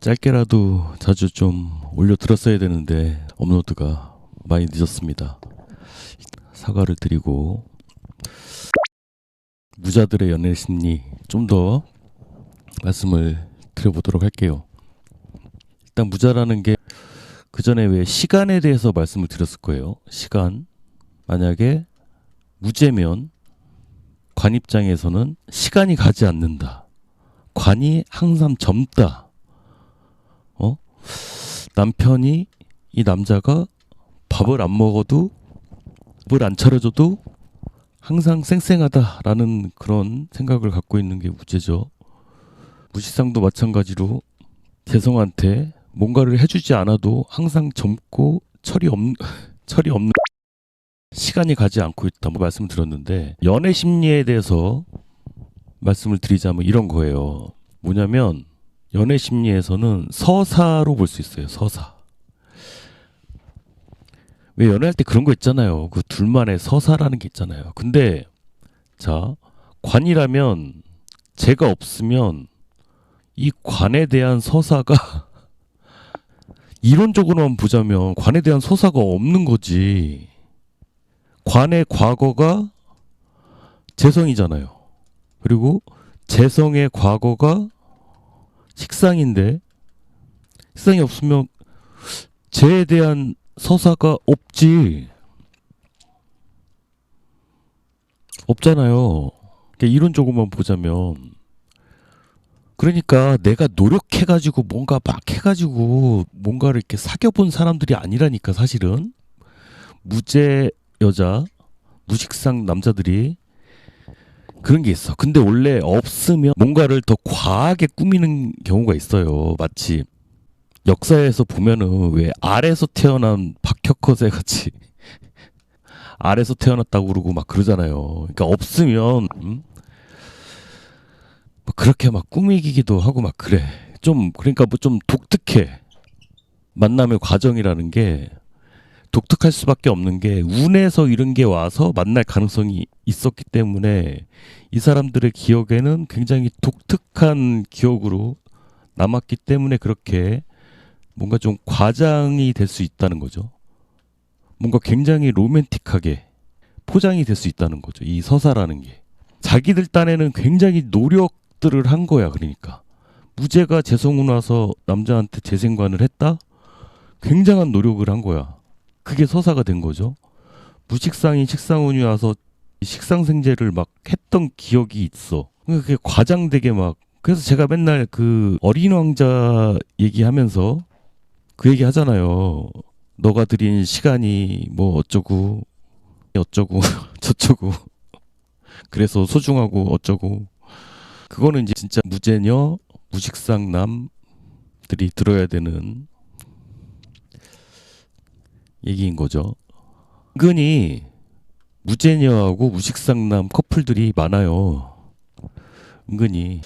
짧게라도 자주 좀 올려드렸어야 되는데 업로드가 많이 늦었습니다. 사과를 드리고 무자들의 연애 심리 좀 더 말씀을 드려보도록 할게요. 일단 무자라는 게 그 전에 왜 시간에 대해서 말씀을 드렸을 거예요. 시간. 만약에 무제면 관 입장에서는 시간이 가지 않는다. 관이 항상 젊다. 남편이 이 남자가 밥을 안 먹어도 밥을 안 차려줘도 항상 쌩쌩하다라는 그런 생각을 갖고 있는 게 무제죠. 무식상도 마찬가지로 재성한테 뭔가를 해주지 않아도 항상 젊고 철이 없는 시간이 가지 않고 있다 말씀을 드렸는데, 연애 심리에 대해서 말씀을 드리자면 이런 거예요. 뭐냐면 연애 심리에서는 서사로 볼 수 있어요. 서사. 왜 연애할 때 그런 거 있잖아요. 그 둘만의 서사라는 게 있잖아요. 근데 자, 관이라면 제가 없으면 이 관에 대한 서사가 이론적으로만 보자면 관에 대한 서사가 없는 거지. 관의 과거가 재성이잖아요. 그리고 재성의 과거가 식상인데, 식상이 없으면 재에 대한 서사가 없지. 없잖아요. 그러니까 이론적으로만 보자면. 그러니까 내가 노력해가지고 뭔가 막 해가지고 뭔가를 이렇게 사귀어본 사람들이 아니라니까. 사실은 무제 여자, 무식상 남자들이 그런 게 있어. 근데 원래 없으면 뭔가를 더 과하게 꾸미는 경우가 있어요. 마치 역사에서 보면은 왜 알에서 태어난 박혁거세 같이 알에서 태어났다고 그러고 막 그러잖아요. 그러니까 없으면 뭐 그렇게 막 꾸미기도 하고 막 그래. 좀 그러니까 뭐 좀 독특해. 만남의 과정이라는 게 독특할 수밖에 없는 게 운에서 이런 게 와서 만날 가능성이 있었기 때문에 이 사람들의 기억에는 굉장히 독특한 기억으로 남았기 때문에 그렇게 뭔가 좀 과장이 될 수 있다는 거죠. 뭔가 굉장히 로맨틱하게 포장이 될 수 있다는 거죠. 이 서사라는 게. 자기들 딴에는 굉장히 노력들을 한 거야. 그러니까 무제가 재성운 와서 남자한테 재생관을 했다? 굉장한 노력을 한 거야. 그게 서사가 된 거죠. 무식상이 식상운이 와서 식상생제를 막 했던 기억이 있어. 그게 과장되게 막. 그래서 제가 맨날 그 어린 왕자 얘기하면서 그 얘기 하잖아요. 너가 들인 시간이 뭐 어쩌고 저쩌고 그래서 소중하고 어쩌고. 그거는 이제 진짜 무제녀 무식상 남들이 들어야 되는 얘기인 거죠. 은근히 무제녀하고 무식상남 커플들이 많아요. 은근히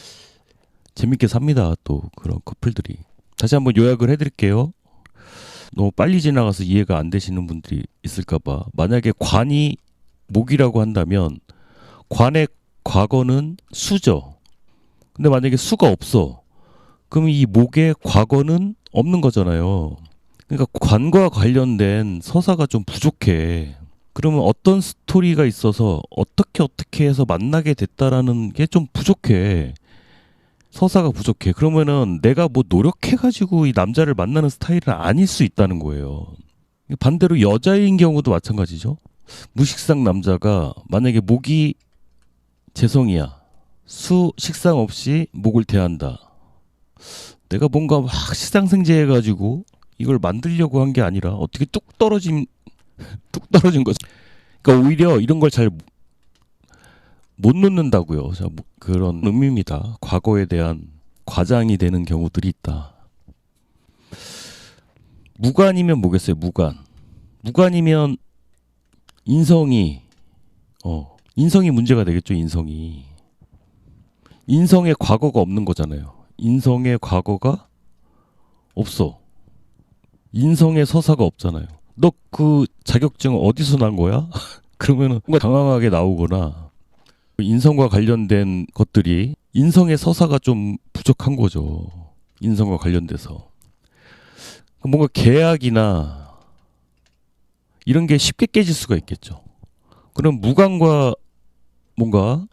재밌게 삽니다. 또 그런 커플들이. 다시 한번 요약을 해드릴게요. 너무 빨리 지나가서 이해가 안 되시는 분들이 있을까봐. 만약에 관이 목이라고 한다면 관의 과거는 수죠. 근데 만약에 수가 없어. 그럼 이 목의 과거는 없는 거잖아요. 그러니까 관과 관련된 서사가 좀 부족해. 그러면 어떤 스토리가 있어서 어떻게 해서 만나게 됐다라는 게 좀 부족해. 서사가 부족해. 그러면은 내가 뭐 노력해가지고 이 남자를 만나는 스타일은 아닐 수 있다는 거예요. 반대로 여자인 경우도 마찬가지죠. 무식상 남자가 만약에 목이 재성이야. 식상 없이 목을 대한다. 내가 뭔가 막 시상생재해가지고 이걸 만들려고 한 게 아니라 어떻게 뚝 떨어진 거죠. 그러니까 오히려 이런 걸 잘 못 놓는다고요. 그런 의미입니다. 과거에 대한 과장이 되는 경우들이 있다. 무관이면 뭐겠어요? 무관이면 인성이 문제가 되겠죠. 인성의 과거가 없는 거잖아요. 인성의 과거가 없어. 인성의 서사가 없잖아요. 너 그 자격증 어디서 난 거야? 그러면은 뭔가 당황하게 나오거나, 인성과 관련된 것들이 인성의 서사가 좀 부족한 거죠. 인성과 관련돼서 뭔가 계약이나 이런 게 쉽게 깨질 수가 있겠죠. 그럼 무관과 뭔가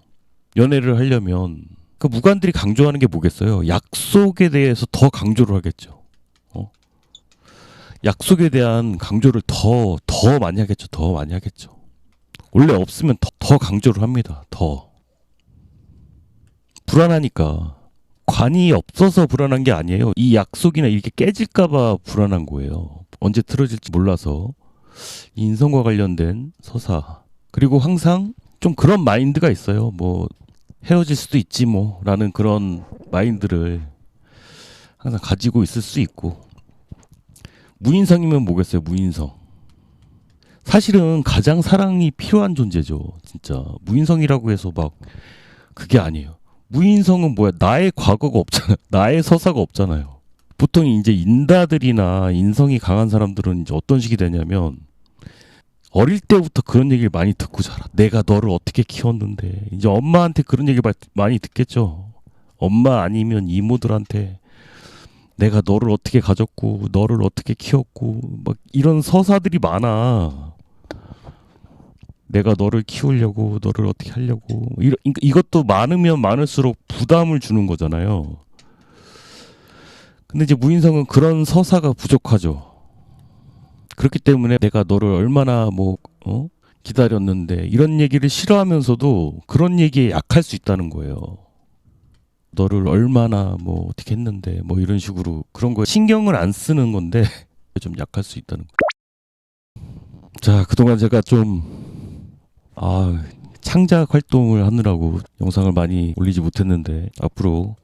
연애를 하려면 그 무관들이 강조하는 게 뭐겠어요? 약속에 대해서 더 강조를 하겠죠. 약속에 대한 강조를 더 많이 하겠죠. 더 많이 하겠죠. 원래 없으면 더 강조를 합니다. 더. 불안하니까. 관이 없어서 불안한 게 아니에요. 이 약속이나 이렇게 깨질까봐 불안한 거예요. 언제 틀어질지 몰라서. 인성과 관련된 서사. 그리고 항상 좀 그런 마인드가 있어요. 뭐 헤어질 수도 있지 뭐 라는 그런 마인드를 항상 가지고 있을 수 있고. 무인성이면 뭐겠어요? 무인성. 사실은 가장 사랑이 필요한 존재죠. 진짜. 무인성이라고 해서 막 그게 아니에요. 무인성은 뭐야? 나의 과거가 없잖아요. 나의 서사가 없잖아요. 보통 이제 인다들이나 인성이 강한 사람들은 이제 어떤 식이 되냐면 어릴 때부터 그런 얘기를 많이 듣고 자라. 내가 너를 어떻게 키웠는데. 이제 엄마한테 그런 얘기를 많이 듣겠죠. 엄마 아니면 이모들한테 내가 너를 어떻게 가졌고 너를 어떻게 키웠고 막 이런 서사들이 많아. 내가 너를 키우려고 너를 어떻게 하려고 이것도 많으면 많을수록 부담을 주는 거잖아요. 근데 이제 무인성은 그런 서사가 부족하죠. 그렇기 때문에 내가 너를 얼마나 기다렸는데 이런 얘기를 싫어하면서도 그런 얘기에 약할 수 있다는 거예요. 너를 얼마나 어떻게 했는데 이런 식으로 그런 거 신경을 안 쓰는 건데 좀 약할 수 있다는 거. 자, 그동안 제가 좀 창작 활동을 하느라고 영상을 많이 올리지 못했는데 앞으로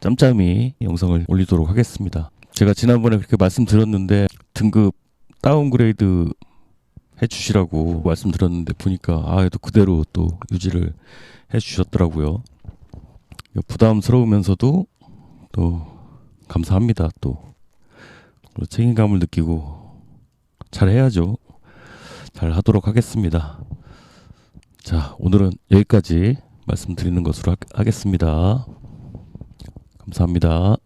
짬짬이 영상을 올리도록 하겠습니다. 제가 지난번에 그렇게 말씀드렸는데 등급 다운그레이드 해주시라고 말씀드렸는데 보니까 또 그대로 또 유지를 해주셨더라고요. 부담스러우면서도 또 감사합니다. 또 책임감을 느끼고 잘 해야죠. 잘 하도록 하겠습니다. 자, 오늘은 여기까지 말씀드리는 것으로 하겠습니다. 감사합니다.